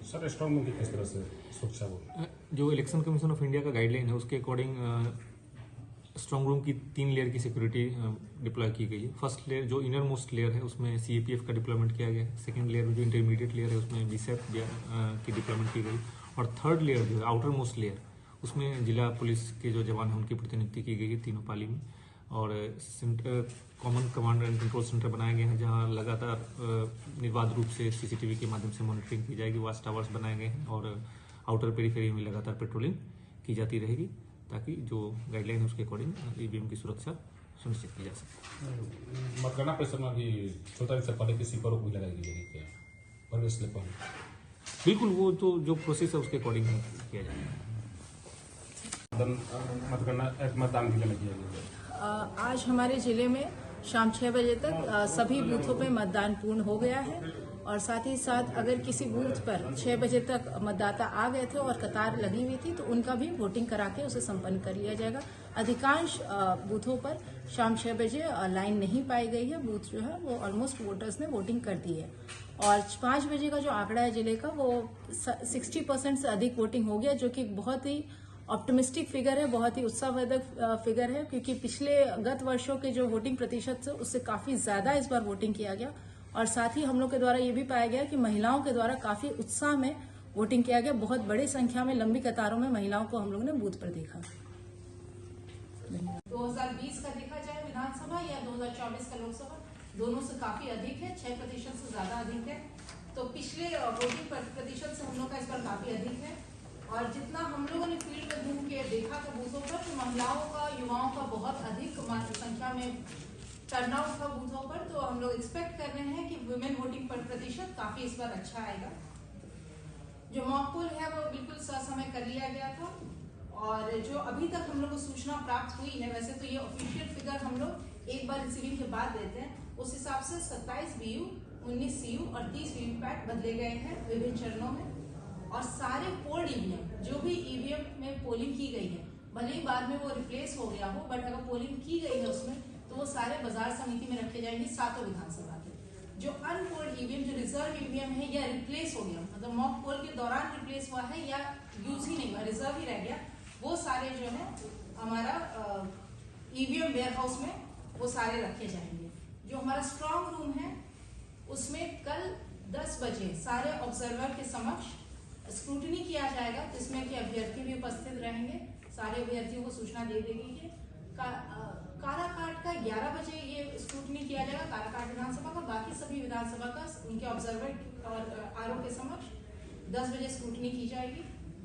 Sir strong room की किस तरह से सुरक्षा वो जो इलेक्शन कमीशन ऑफ इंडिया का गाइडलाइन है उसके अकॉर्डिंग स्ट्रांग रूम की 3 लेयर की सिक्योरिटी डिप्लॉय की गई है। फर्स्ट लेयर जो इनर मोस्ट लेयर है उसमें सीएपीएफ का डिप्लॉयमेंट किया गया है। सेकंड लेयर में जो इंटरमीडिएट लेयर है उसमें बीएसएफ की डिप्लॉयमेंट की गई। और थर्ड लेयर जो है आउटर मोस्ट लेयर उसमें जिला पुलिस के जो जवान हैं उनकी प्रतिनियुक्ति की गई है तीनों पाली में। और common command and control centre बनाए गए हैं जहां लगातार निर्बाध रूप से सीसीटीवी के माध्यम से मॉनिटरिंग की जाएगी। वॉच टावर्स बनाए गए हैं और आउटर पेरिफेरी में लगातार पेट्रोलिंग की जाती रहेगी ताकि जो गाइडलाइन है उसके अकॉर्डिंग ईवीएम की सुरक्षा सुनिश्चित की जा सके। मतगणना परिसर में भी 14 से पहले किसी पर भी लगाई गई है प्रवेश से पहले? बिल्कुल, वो तो जो प्रोसेस है उसके अकॉर्डिंग किया जाएगा। मतदान के लिए किया गया। आज हमारे जिले में शाम 6 बजे तक सभी बूथों पे मतदान पूर्ण हो गया है और साथ ही साथ अगर किसी बूथ पर 6 बजे तक मतदाता आ गए थे और कतार लगी हुई थी तो उनका भी वोटिंग करा के उसे संपन्न कर लिया जाएगा। अधिकांश बूथों पर शाम 6 बजे लाइन नहीं पाई गई है। बूथ जो है वो ऑलमोस्ट वोटर्स ने वोटिंग कर दी है और 5 बजे का जो आंकड़ा है जिले का वो 60% से अधिक वोटिंग हो गया, जो कि बहुत ही ऑप्टिमिस्टिक फिगर है, बहुत ही उत्साहवर्धक फिगर है, क्योंकि पिछले गत वर्षों के जो वोटिंग प्रतिशत थे उससे काफी ज्यादा इस बार वोटिंग किया गया। और साथ ही हम लोग के द्वारा ये भी पाया गया कि महिलाओं के द्वारा काफी उत्साह में वोटिंग किया गया। बहुत बड़ी संख्या में लंबी कतारों में महिलाओं को हम लोग ने बूथ पर देखा। 2020 का देखा जाए विधानसभा या 2024 का लोकसभा, दोनों से काफी अधिक है, 6% से ज्यादा अधिक है। तो पिछले वोटिंग प्रतिशत से हम लोग का इस बार काफी अधिक है। और जितना हम लोगों ने फील्ड में घूम के देखा था बूथों पर, तो महिलाओं का, युवाओं का बहुत अधिक संख्या में टर्नआउट था बूथों पर। तो हम लोग एक्सपेक्ट कर रहे हैं कि वुमेन वोटिंग पर प्रतिशत काफी इस बार अच्छा आएगा। जो मॉक पोल है वो बिल्कुल ससमय कर लिया गया था और जो अभी तक हम लोग को सूचना प्राप्त हुई है, वैसे तो ये ऑफिशियल फिगर हम लोग एक बार रिसीविंग के बाद देते हैं, उस हिसाब से 27 बीयू, 19 सीयू और 30 वीवीपैट बदले गए हैं विभिन्न चरणों में। और सारे पोल्ड ईवीएम, जो भी ईवीएम में पोलिंग की गई है, भले ही बाद में वो रिप्लेस हो गया हो, बट अगर पोलिंग की गई है उसमें तो वो सारे बाजार समिति में रखे जाएंगे सातों विधानसभा के। जो अनपोल्ड ईवीएम, जो रिजर्व ईवीएम है या रिप्लेस हो गया, मतलब मॉक पोल के दौरान रिप्लेस हुआ है या यूज ही नहीं हुआ, रिजर्व ही रह गया, वो सारे जो है हमारा ईवीएम वेयर हाउस में वो सारे रखे जाएंगे। जो हमारा स्ट्रॉन्ग रूम है उसमें कल 10 बजे सारे ऑब्जर्वर के समक्ष स्क्रूटनी किया जाएगा, जिसमें कि अभ्यर्थी भी उपस्थित रहेंगे। सारे अभ्यर्थियों को सूचना दे देगी कि काराकाट का 11 बजे ये स्क्रूटनी किया जाएगा, काराकाट विधानसभा का। बाकी सभी विधानसभा का उनके ऑब्जर्वर और आरओ के समक्ष 10 बजे स्क्रूटनी की जाएगी।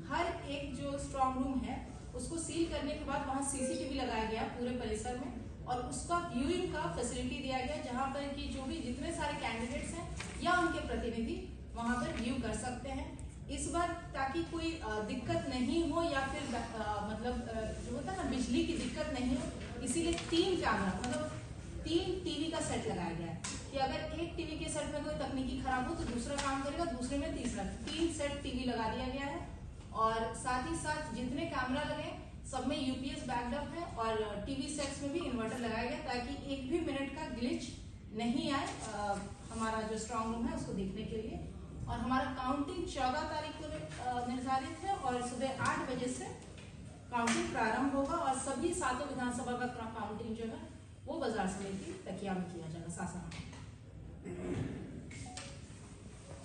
हर एक जो स्ट्रॉन्ग रूम है उसको सील करने के बाद वहां सीसीटीवी लगाया गया पूरे परिसर में और उसका व्यूइंग का फैसिलिटी दिया गया, जहां पर कि जो भी जितने सारे कैंडिडेट्स हैं या उनके प्रतिनिधि वहां पर व्यू कर सकते हैं इस बार, ताकि कोई दिक्कत नहीं हो या फिर मतलब जो होता है ना बिजली की दिक्कत नहीं हो, इसीलिए 3 कैमरा, मतलब 3 टीवी का सेट लगाया गया है कि अगर एक टीवी के सेट में कोई तकनीकी खराब हो तो दूसरा काम करेगा, दूसरे में तीसरा। 3 सेट टीवी लगा दिया गया है और साथ ही साथ जितने कैमरा लगे सब में यूपीएस बैकअप है और टीवी सेट्स में भी इन्वर्टर लगाया गया ताकि एक भी मिनट का ग्लिच नहीं आए हमारा जो स्ट्रॉन्ग रूम है उसको देखने के लिए। और हमारा काउंटिंग 14 तारीख को निर्धारित है और सुबह 8 बजे से काउंटिंग प्रारंभ होगा और सभी सातों विधानसभा का काउंटिंग जो है वो बाजार समिति तकिया में किया जाएगा, सासाराम।